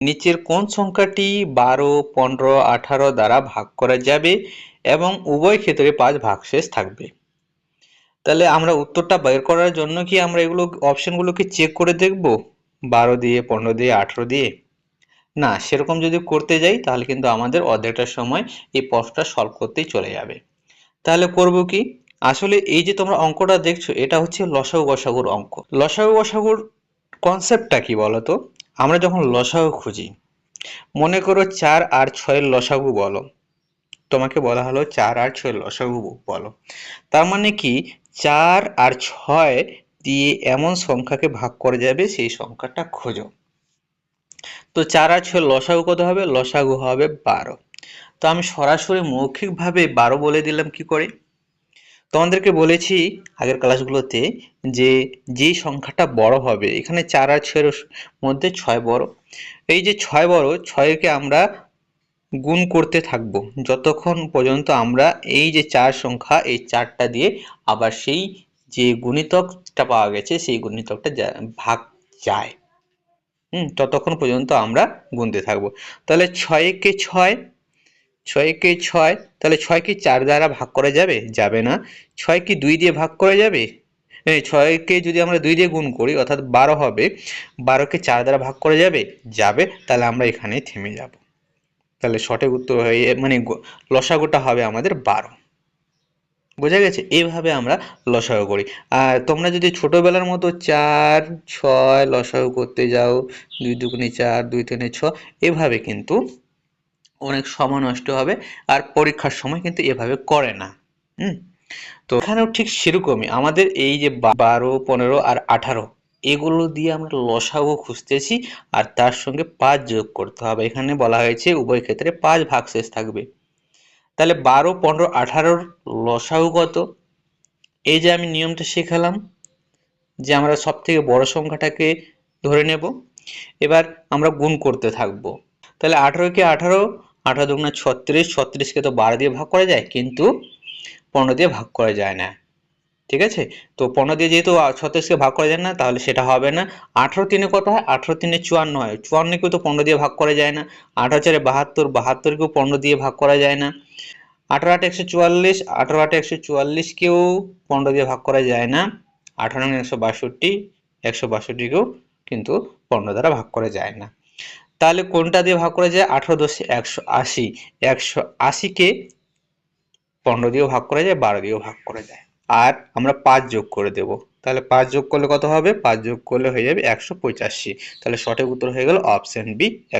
নিচের কোন সংখ্যাটি 12, 15, 18 দ্বারা ভাগ করা যাবে এবং উভয় ক্ষেত্রে 5 ভাগশেষ থাকবে? তাহলে আমরা উত্তরটা বের করার জন্য কি আমরা এগুলো অপশনগুলোকে চেক করে দেখব 12 দিয়ে, 15 দিয়ে, 18 দিয়ে? না, সেরকম যদি করতে যাই তাহলে কিন্তু আমাদের অর্ধেকটা সময় এই প্রশ্নটা সলভ করতেই চলে যাবে। তাহলে করব কি, আসলে এই যে তোমরা অঙ্কটা দেখছো এটা হচ্ছে লসাগু গসাগুর অঙ্ক। লসাগু গসাগুর কনসেপ্টটা কি বলতো? আমরা যখন লসাগু খুঁজি, মনে করো 4 আর 6 লসাগু বলো, তোমাকে বলা হলো 4 আর 6 লসাগু বলো, তার মানে কি 4 আর 6 দিয়ে এমন সংখ্যাকে ভাগ করা যাবে সেই সংখ্যাটা খোঁজো। তো 4 আর 6 লসাগু কত হবে? লসাগু হবে 12। তো আমি সরাসরি মৌখিকভাবে 12 বলে দিলাম কি করে? তোমাদেরকে বলেছি আগের ক্লাসগুলোতে যে যেই সংখ্যাটা বড় হবে, এখানে 4 আর 6 এর মধ্যে 6 বড়। এই যে 6 বড়, 6কে আমরা গুণ করতে থাকবো যতক্ষণ পর্যন্ত আমরা এই যে 4 সংখ্যা, এই 4টা দিয়ে আবার সেই যে গুণিতকটা পাওয়া গেছে সেই গুণিতকটা ভাগ যায়, ততক্ষণ পর্যন্ত আমরা গুনতে থাকবো। তাহলে 6 কে 6, 6 কে 6, তাহলে 6 কি 4 দ্বারা ভাগ করা যাবে? যাবে না। 6 কি 2 দিয়ে ভাগ করা যাবে? 6 কে যদি আমরা 2 দিয়ে গুণ করি অর্থাৎ 12 হবে। 12 কে 4 দ্বারা ভাগ করা যাবে? যাবে। তাহলে আমরা এখানেই থেমে যাব। তাহলে সঠিক উত্তর হয়ে মানে লসাগুটা হবে আমাদের 12। বোঝা গেছে? এইভাবে আমরা লসাগু করি। আর তোমরা যদি ছোটবেলার মতো 4, 6 লসাগু করতে যাও, 2 দুগুণে 4, 2 তিনে 6, এভাবে কিন্তু অনেক সময় নষ্ট হবে। আর পরীক্ষার সময় কিন্তু এভাবে করে না। তো এখানেও ঠিক সেরকমই আমাদের এই যে 12, 15 আর 18 এগুলো দিয়ে আমরা লসাগু খুঁজতেছি, আর তার সঙ্গে 5 যোগ করতে হবে। এখানে বলা হয়েছে উভয় ক্ষেত্রে 5 ভাগশেষ থাকবে। তাহলে 12, 15, 18 লসাগু কত? এই যে আমি নিয়মটা শেখালাম যে আমরা সব থেকে বড় সংখ্যাটাকে ধরে নেব, এবার আমরা গুণ করতে থাকবো। তাহলে 18 কে 18, 18 দুগুণে 36, 36 কে তো 12 দিয়ে ভাগ করা যায়, কিন্তু 15 দিয়ে ভাগ করা যায় না। ঠিক আছে? তো 15 দিয়ে যেহেতু 36 কে ভাগ করা যায় না, তাহলে সেটা হবে না। 18 তিনে কত হয়? 18 তিনে 54 হয়। 54 কেও তো 15 দিয়ে ভাগ করা যায় না। 18 চারে 72, 72 কেও 15 দিয়ে ভাগ করা যায় না। 18 8 144, 18 8 144 কেও 15 দিয়ে ভাগ করা যায় না। 18 162, 162 কেও কিন্তু 15 দ্বারা ভাগ করা যায় না। তাহলে কোনটা দিয়ে ভাগ করা যায়? 18 10 180, 180 কে 15 দিয়েও ভাগ করা যায়, 12 দিয়েও ভাগ করা যায়। আর আমরা 5 যোগ করে দেব। তাহলে 5 যোগ করলে কত হবে? 5 যোগ করলে হয়ে যাবে 185। তাহলে সঠিক উত্তর হয়ে গেল অপশন বি।